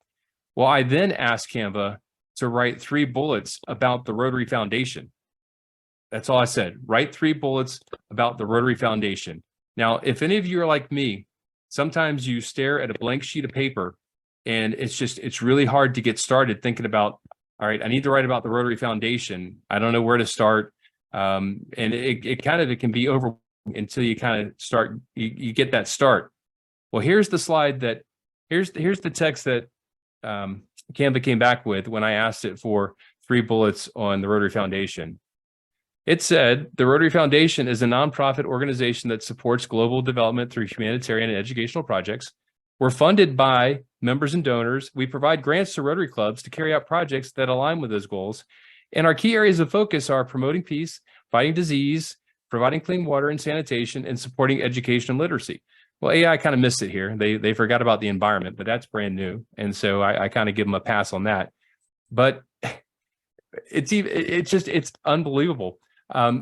Well, I then asked Canva to write 3 bullets about the Rotary Foundation. That's all I said. Write 3 bullets about the Rotary Foundation. Now, if any of you are like me, sometimes you stare at a blank sheet of paper and it's really hard to get started thinking about, all right, I need to write about the Rotary Foundation. I don't know where to start. And it can be overwhelming until you kind of start, you get that start. Well, here's the slide here's the text that Canva came back with when I asked it for 3 bullets on the Rotary Foundation. It said, the Rotary Foundation is a nonprofit organization that supports global development through humanitarian and educational projects. We're funded by members and donors. We provide grants to Rotary clubs to carry out projects that align with those goals. And our key areas of focus are promoting peace, fighting disease, providing clean water and sanitation, and supporting education and literacy. Well, AI kind of missed it here. They forgot about the environment, but that's brand new. And so I kind of give them a pass on that. But it's unbelievable.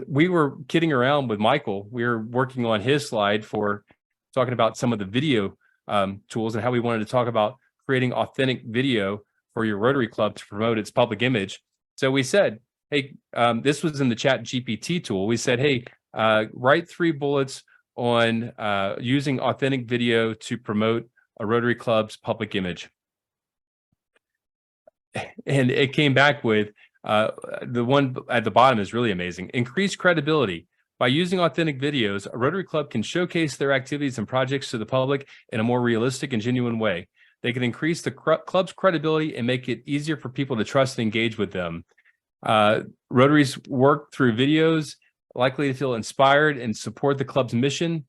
We were kidding around with Michael. We were working on his slide for talking about some of the video tools and how we wanted to talk about creating authentic video for your Rotary Club to promote its public image. So we said, hey, this was in the ChatGPT tool. We said, hey, write 3 bullets on using authentic video to promote a Rotary Club's public image. And it came back with the one at the bottom is really amazing. Increased credibility. By using authentic videos, a Rotary Club can showcase their activities and projects to the public in a more realistic and genuine way. They can increase the club's credibility and make it easier for people to trust and engage with them. Rotaries work through videos, likely to feel inspired and support the club's mission.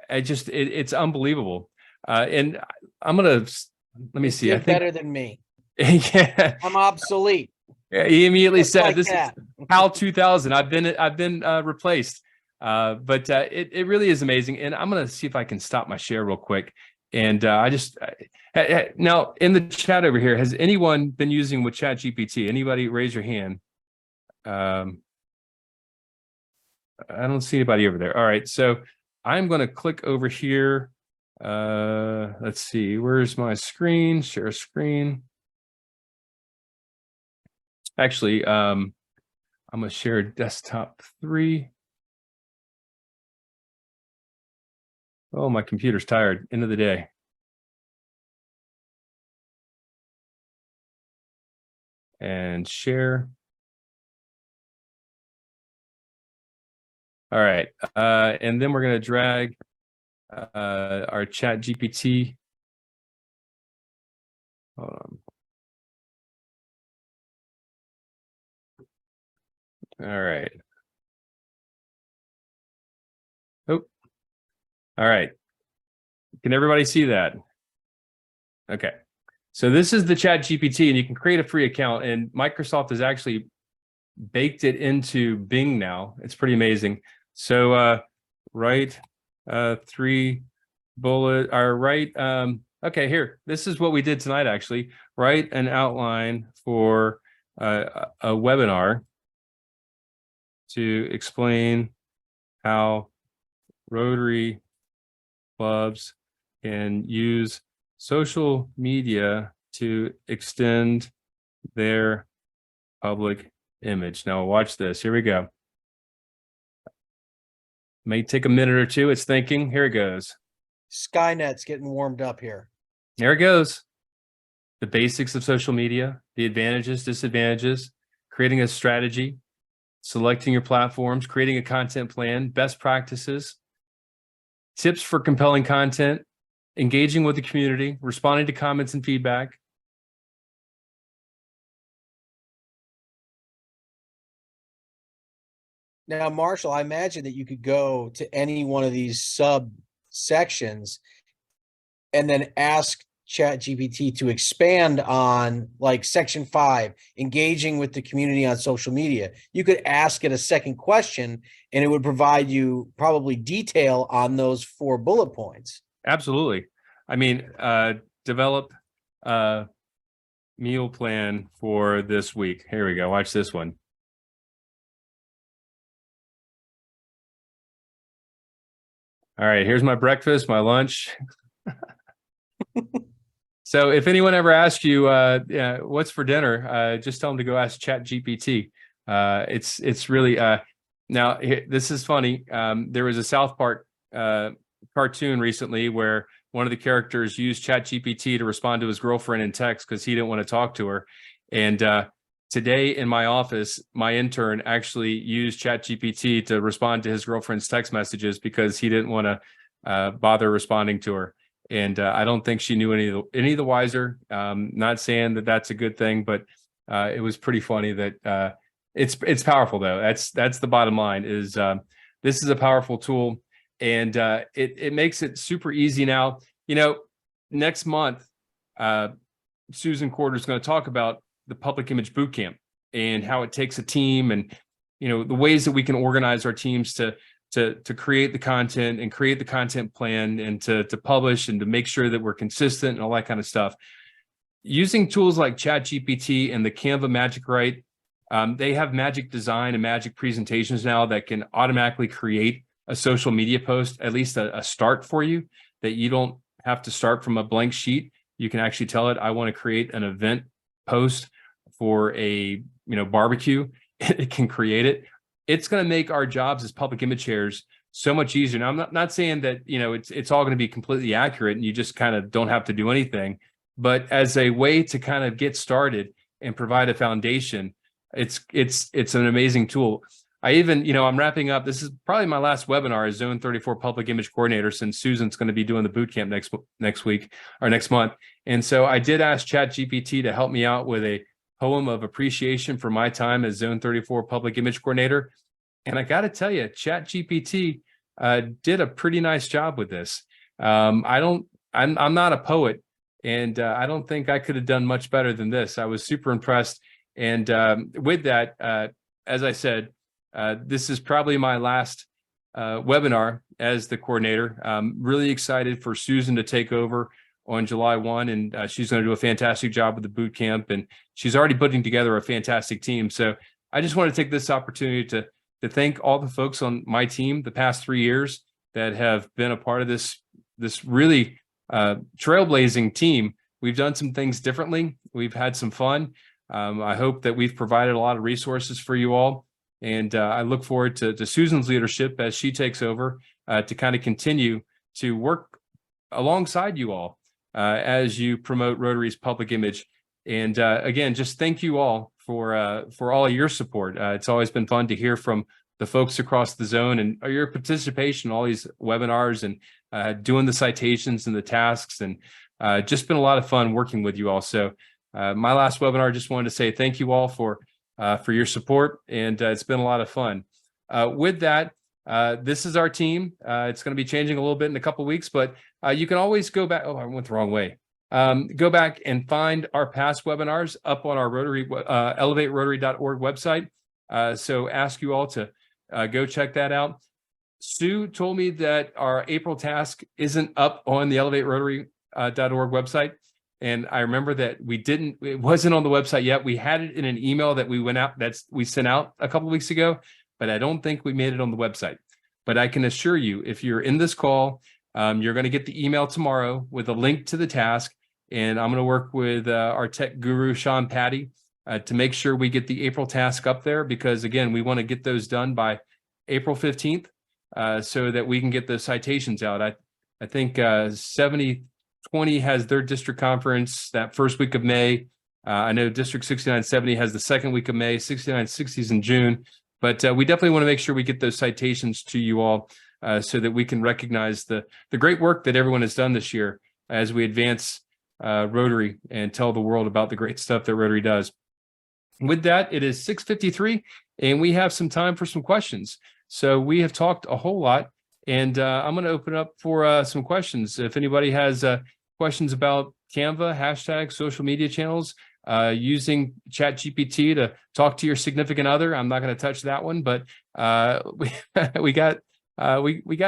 It's unbelievable. And I'm gonna let me see. I think better than me. Yeah, I'm obsolete. Yeah, he immediately Just said, like "This that. is HAL 2000. I've been replaced." But it really is amazing. And I'm gonna see if I can stop my share real quick. And now in the chat over here, has anyone been using with ChatGPT? Anybody raise your hand? I don't see anybody over there. All right, so I'm going to click over here. Let's see, where's my screen? Share screen. Actually, I'm going to share desktop 3. Oh, my computer's tired. End of the day. And share. All right. And then we're going to drag our chat GPT. Hold on. All right. Oh, all right. Can everybody see that? Okay. So this is the chat GPT, and you can create a free account, and Microsoft has actually baked it into Bing now. It's pretty amazing. So write 3 bullet or write okay, here. This is what we did tonight actually. Write an outline for a webinar to explain how Rotary clubs can use social media to extend their public image. Now watch this. Here we go. May take a minute or two. It's thinking. Here it goes. Skynet's getting warmed up here. There it goes. The basics of social media, the advantages, disadvantages, creating a strategy, selecting your platforms, creating a content plan, best practices, tips for compelling content, engaging with the community, responding to comments and feedback. Now, Marshall, I imagine that you could go to any one of these subsections and then ask ChatGPT to expand on like section 5, engaging with the community on social media. You could ask it a second question and it would provide you probably detail on those 4 bullet points. Absolutely. I mean, develop a meal plan for this week. Here we go. Watch this one. All right, here's my breakfast, my lunch. So if anyone ever asks you, what's for dinner, just tell them to go ask ChatGPT. It's really, now this is funny. There was a South Park cartoon recently where one of the characters used ChatGPT to respond to his girlfriend in text because he didn't want to talk to her. And today in my office, my intern actually used ChatGPT to respond to his girlfriend's text messages because he didn't want to bother responding to her. And I don't think she knew any the wiser. Not saying that that's a good thing, but it was pretty funny that it's powerful though. That's the bottom line is this is a powerful tool, and it makes it super easy now. You know, next month, Susan Corder is going to talk about the Public Image Bootcamp and how it takes a team and, you know, the ways that we can organize our teams to create the content and create the content plan and to publish and to make sure that we're consistent and all that kind of stuff. Using tools like ChatGPT and the CANVA Magic Write, they have magic design and magic presentations now that can automatically create a social media post, at least a start for you, that you don't have to start from a blank sheet. You can actually tell it, I want to create an event post for a barbecue. It can create it. It's going to make our jobs as public image chairs so much easier. Now, I'm not saying that, it's all going to be completely accurate and you just kind of don't have to do anything, but as a way to kind of get started and provide a foundation, it's an amazing tool. I even, I'm wrapping up. This is probably my last webinar as Zone 34 Public Image Coordinator, since Susan's going to be doing the boot camp next week or next month. And so I did ask ChatGPT to help me out with a poem of appreciation for my time as Zone 34 Public Image Coordinator. And I got to tell you, ChatGPT did a pretty nice job with this. I'm not a poet, and I don't think I could have done much better than this. I was super impressed. And with that, as I said, this is probably my last webinar as the coordinator. I'm really excited for Susan to take over on July 1, and she's going to do a fantastic job with the boot camp, and she's already putting together a fantastic team. So I just want to take this opportunity to thank all the folks on my team the past 3 years that have been a part of this really trailblazing team. We've done some things differently. We've had some fun. I hope that we've provided a lot of resources for you all. And I look forward to Susan's leadership as she takes over to kind of continue to work alongside you all as you promote Rotary's public image. And again, just thank you all for all of your support. It's always been fun to hear from the folks across the zone and your participation in all these webinars and doing the citations and the tasks, and just been a lot of fun working with you all. So my last webinar, I just wanted to say thank you all for your support, and it's been a lot of fun. With that, this is our team. It's going to be changing a little bit in a couple of weeks, but you can always go back. Oh, I went the wrong way. Go back and find our past webinars up on our Rotary, elevaterotary.org website. So ask you all to go check that out. Sue told me that our April task isn't up on the elevaterotary.org website. And I remember that it wasn't on the website yet. We had it in an email that we sent out a couple of weeks ago, but I don't think we made it on the website. But I can assure you, if you're in this call, you're going to get the email tomorrow with a link to the task. And I'm going to work with our tech guru, Sean Patty, to make sure we get the April task up there, because again, we want to get those done by April 15th so that we can get the citations out. I think 7020 has their district conference that first week of May. I know District 6970 has the second week of May, 6960 is in June, but we definitely want to make sure we get those citations to you all so that we can recognize the great work that everyone has done this year as we advance Rotary and tell the world about the great stuff that Rotary does. With that, it is 6:53 and we have some time for some questions. So we have talked a whole lot, and I'm going to open up for some questions. If anybody has questions about CANVA, hashtags, social media channels, using ChatGPT to talk to your significant other, I'm not going to touch that one, but we got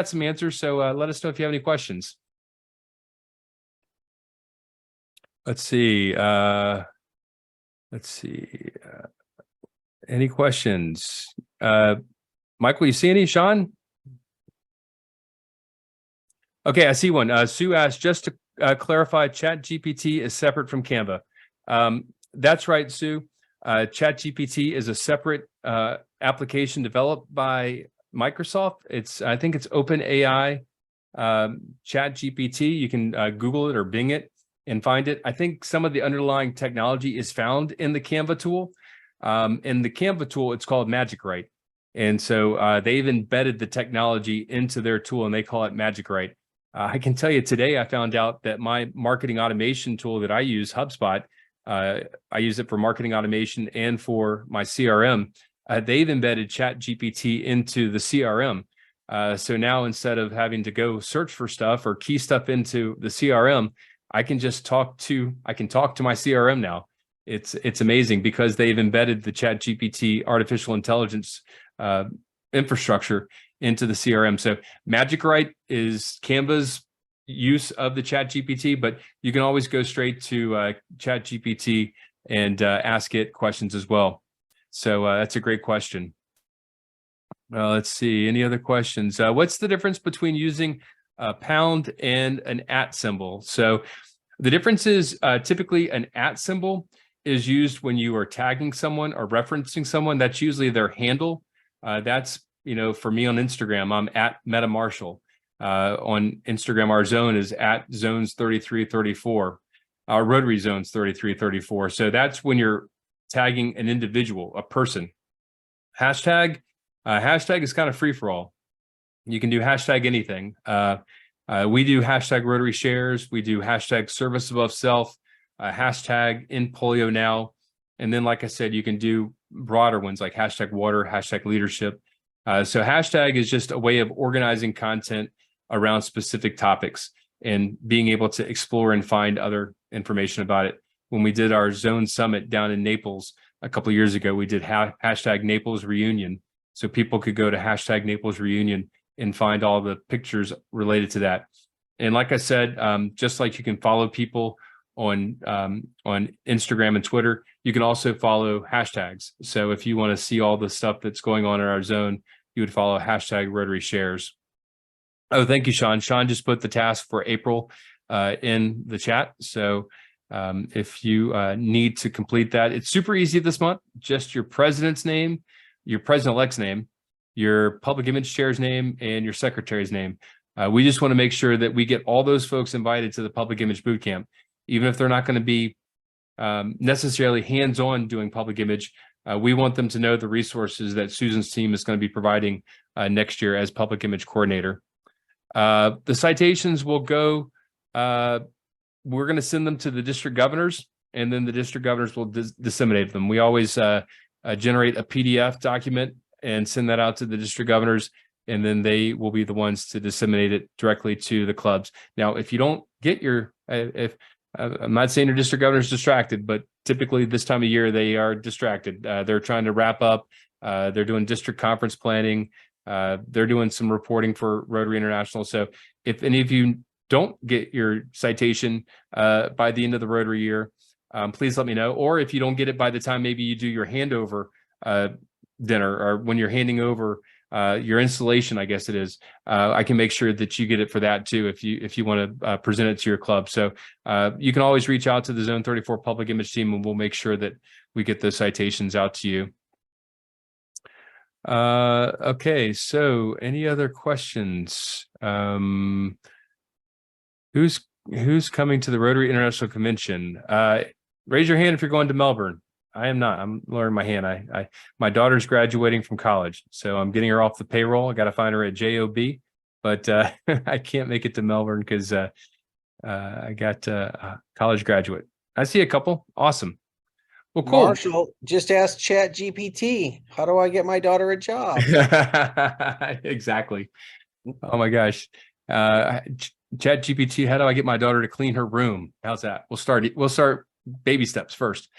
some answers. So let us know if you have any questions. Let's see. Any questions? Michael, you see any? Sean? Okay, I see one. Sue asked, just to clarify, ChatGPT is separate from CANVA. That's right, Sue. ChatGPT is a separate application developed by Microsoft. I think it's OpenAI ChatGPT. You can Google it or Bing it and find it. I think some of the underlying technology is found in the CANVA tool. In the CANVA tool, it's called Magic Write. And so they've embedded the technology into their tool and they call it Magic Write. I can tell you today, I found out that my marketing automation tool that I use, HubSpot, I use it for marketing automation and for my CRM. They've embedded ChatGPT into the CRM. So now instead of having to go search for stuff or key stuff into the CRM, I can talk to my CRM now. It's amazing because they've embedded the ChatGPT artificial intelligence infrastructure into the CRM. So Magic Write is CANVA's use of the ChatGPT, but you can always go straight to ChatGPT and ask it questions as well. So that's a great question. Let's see, any other questions? What's the difference between using a pound and an @ symbol? So the difference is typically an @ symbol is used when you are tagging someone or referencing someone. That's usually their handle. That's for me on Instagram, I'm at Meta Marshall. On Instagram, our zone is at Zones 3334. Our Rotary Zones 3334. So that's when you're tagging an individual, a person. Hashtag is kind of free for all. You can do hashtag anything. We do hashtag Rotary Shares. We do hashtag Service Above Self, hashtag In Polio Now. And then, like I said, you can do broader ones like hashtag Water, hashtag Leadership. So hashtag is just a way of organizing content around specific topics and being able to explore and find other information about it. When we did our zone summit down in Naples a couple of years ago, we did hashtag Naples Reunion. So people could go to hashtag Naples Reunion and find all the pictures related to that. And like I said, just like you can follow people on Instagram and Twitter, you can also follow hashtags. So if you want to see all the stuff that's going on in our zone, you would follow hashtag Rotary Shares. Oh, thank you, Sean. Sean just put the task for April in the chat. So if you need to complete that, it's super easy this month. Just your president's name, your president-elect's name, your public image chair's name, and your secretary's name. We just want to make sure that we get all those folks invited to the public image bootcamp, even if they're not going to be necessarily hands-on doing public image. We want them to know the resources that Susan's team is going to be providing next year as public image coordinator. The citations will go, we're going to send them to the district governors, and then the district governors will disseminate them. We always generate a PDF document and send that out to the district governors, and then they will be the ones to disseminate it directly to the clubs. Now, if you don't get your, I'm not saying your district governor is distracted, but typically this time of year they are distracted. They're trying to wrap up. They're doing district conference planning. They're doing some reporting for Rotary International. So if any of you don't get your citation by the end of the Rotary year, please let me know. Or if you don't get it by the time maybe you do your handover dinner, or when you're handing over your installation, I guess it is, I can make sure that you get it for that too if you want to present it to your club. So you can always reach out to the Zone 34 Public Image team, and we'll make sure that we get those citations out to you. Okay, so any other questions? Who's coming to the Rotary International Convention? Raise your hand if you're going to Melbourne. I am not. I'm lowering my hand. My daughter's graduating from college, so I'm getting her off the payroll. I got to find her at JOB, but I can't make it to Melbourne because I got a college graduate. I see a couple. Awesome. Well, cool. Marshall, just ask Chat GPT. How do I get my daughter a job? Exactly. Oh my gosh. Chat GPT, how do I get my daughter to clean her room? How's that? We'll start baby steps first.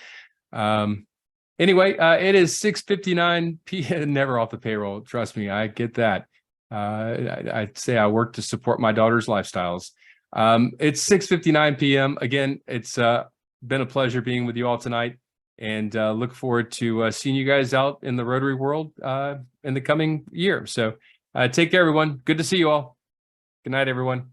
Anyway, it is 6:59 p.m. Never off the payroll. Trust me, I get that. I'd say I work to support my daughter's lifestyles. It's 6:59 p.m. Again, it's been a pleasure being with you all tonight, and look forward to seeing you guys out in the Rotary world in the coming year. So take care, everyone. Good to see you all. Good night, everyone.